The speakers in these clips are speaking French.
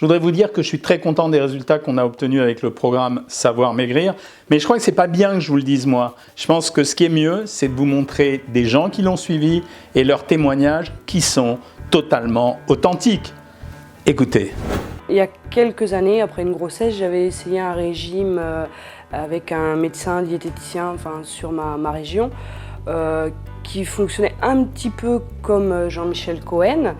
Je voudrais vous dire que je suis très content des résultats qu'on a obtenus avec le programme Savoir Maigrir, mais je crois que ce n'est pas bien que je vous le dise moi. Je pense que ce qui est mieux, c'est de vous montrer des gens qui l'ont suivi et leurs témoignages qui sont totalement authentiques. Écoutez. Il y a quelques années, après une grossesse, j'avais essayé un régime avec un médecin diététicien sur ma région qui fonctionnait un petit peu comme Jean-Michel Cohen,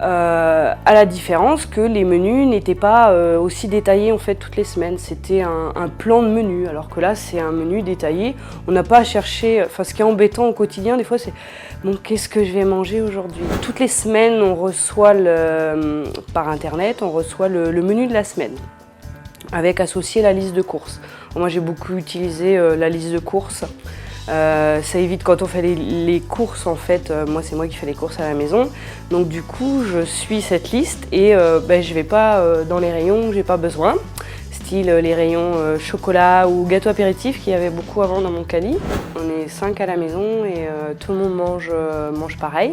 à la différence que les menus n'étaient pas aussi détaillés en fait toutes les semaines. C'était un plan de menu, alors que là c'est un menu détaillé. On n'a pas à chercher, ce qui est embêtant au quotidien des fois c'est bon, qu'est-ce que je vais manger aujourd'hui? Toutes les semaines on reçoit par internet, on reçoit le menu de la semaine avec associé la liste de courses. Moi j'ai beaucoup utilisé la liste de courses. Ça évite quand on fait les courses en fait, moi c'est moi qui fais les courses à la maison, donc du coup je suis cette liste et je vais pas dans les rayons où j'ai pas besoin, style les rayons chocolat ou gâteau apéritif qu'il y avait beaucoup avant dans mon caddie. On est 5 à la maison et tout le monde mange pareil.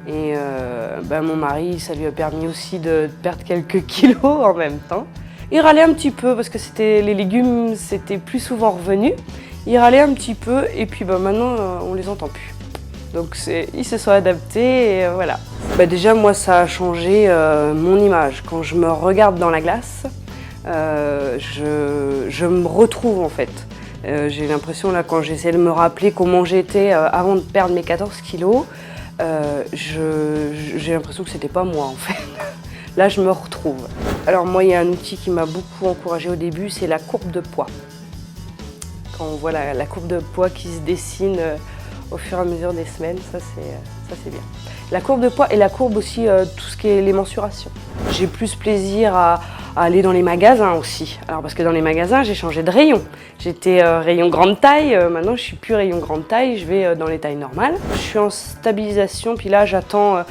Et mon mari, ça lui a permis aussi de perdre quelques kilos en même temps. Il râlait un petit peu parce que les légumes c'était plus souvent revenu. Il râlait un petit peu et puis maintenant on les entend plus. Donc ils se sont adaptés et voilà. Déjà moi ça a changé mon image. Quand je me regarde dans la glace, je me retrouve en fait. J'ai l'impression là quand j'essaie de me rappeler comment j'étais avant de perdre mes 14 kilos, j'ai l'impression que c'était pas moi en fait. Là je me retrouve. Alors moi il y a un outil qui m'a beaucoup encouragée au début, c'est la courbe de poids. Quand on voit la courbe de poids qui se dessine au fur et à mesure des semaines, ça c'est bien. La courbe de poids et la courbe aussi, tout ce qui est les mensurations. J'ai plus plaisir à aller dans les magasins aussi. Alors parce que dans les magasins, j'ai changé de rayon. J'étais rayon grande taille, maintenant je suis plus rayon grande taille, je vais dans les tailles normales. Je suis en stabilisation, puis là j'attends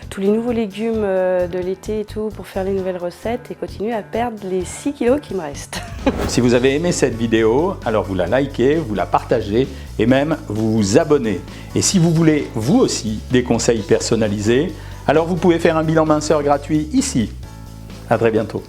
tous les nouveaux légumes de l'été et tout pour faire les nouvelles recettes et continuer à perdre les 6 kilos qui me restent. Si vous avez aimé cette vidéo, alors vous la likez, vous la partagez et même vous vous abonnez. Et si vous voulez vous aussi des conseils personnalisés, alors vous pouvez faire un bilan minceur gratuit ici. À très bientôt.